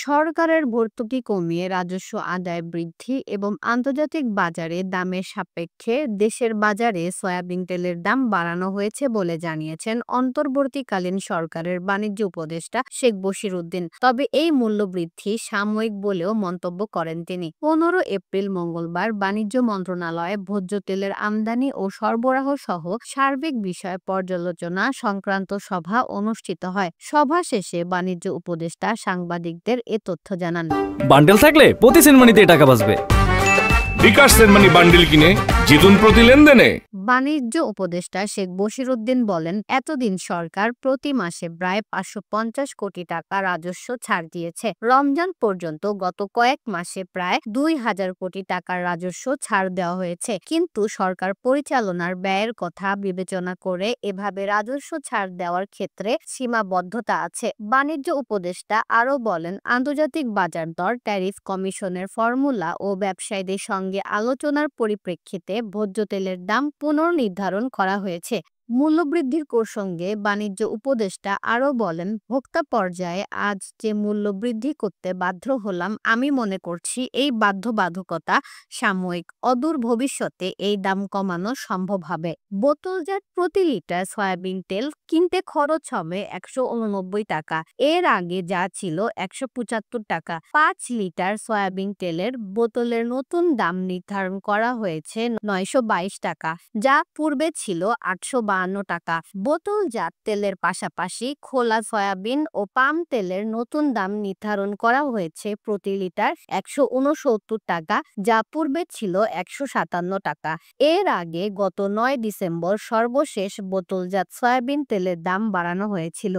সরকারের ভর্তুকি কমিয়ে রাজস্ব আদায় বৃদ্ধি এবং আন্তর্জাতিক বাজারে দামের সাপেক্ষে দেশের বাজারে সয়াবিন তেলের দাম বাড়ানো হয়েছে বলে জানিয়েছেন অন্তর্বর্তীকালীন সরকারের বাণিজ্য উপদেষ্টা শেখ বশির উদ্দিন। তবে এই মূল্যবৃদ্ধি সাময়িক বলেও মন্তব্য করেন তিনি। 15 এপ্রিল মঙ্গলবার বাণিজ্য মন্ত্রণালয়ে ভোজ্য তেলের আমদানি ও সরবরাহ সহ সার্বিক বিষয় পর্যালোচনা সংক্রান্ত সভা অনুষ্ঠিত হয়। সভা শেষে বাণিজ্য উপদেষ্টা সাংবাদিকদের এ তথ্য জানান। বান্ডেল থাকলে প্রতি সেনমানিতে টাকা বাঁচবে। বিকাশ সেনমানি বান্ডেল কিনে জিতুন প্রতি লেনদেনে। বাণিজ্য উপদেষ্টা শেখ বশির উদ্দিন বলেন, এতদিন সরকার প্রতি মাসে প্রায় 550 কোটি টাকা রাজস্ব ছাড় দিয়েছে। রমজান পর্যন্ত গত কয়েক মাসে প্রায় 2000 কোটি টাকার রাজস্ব ছাড় দেওয়া হয়েছে। কিন্তু সরকার পরিচালনার ব্যয়ের কথা বিবেচনা করে এভাবে রাজস্ব ছাড় দেওয়ার ক্ষেত্রে সীমাবদ্ধতা আছে। বাণিজ্য উপদেষ্টা আরও বলেন, আন্তর্জাতিক বাজার দর, ট্যারিফ কমিশনের ফর্মুলা ও ব্যবসায়ীদের সঙ্গে আলোচনার পরিপ্রেক্ষিতে ভোজ্য তেলের দাম পুনর্নির্ধারণ করা হয়েছে। মূল্যবৃদ্ধির প্রসঙ্গে বাণিজ্য উপদেষ্টা আরও বলেন, ভোক্তা পর্যায়ে আজ যে মূল্য বৃদ্ধি করতে বাধ্য হলাম, আমি মনে করছি এই বাধ্যবাধকতা সাময়িক। অদূর ভবিষ্যতে এই দাম কমানো সম্ভব হবে। বোতলজাত প্রতি লিটার সয়াবিন তেল কিনতে খরচ হবে 189 টাকা। এর আগে যা ছিল 175 টাকা। 5 লিটার সয়াবিন তেলের বোতলের নতুন দাম নির্ধারণ করা হয়েছে 922 টাকা, যা পূর্বে ছিল 852 টাকা। বোতলজাত তেলের পাশাপাশি খোলা সয়াবিন ও পাম তেলের নতুন দাম নির্ধারণ করা হয়েছে প্রতি লিটার 169 টাকা, যা পূর্বে ছিল 157 টাকা। এর আগে গত 9 ডিসেম্বর সর্বশেষ বোতলজাত সয়াবিন তেলের দাম বাড়ানো হয়েছিল।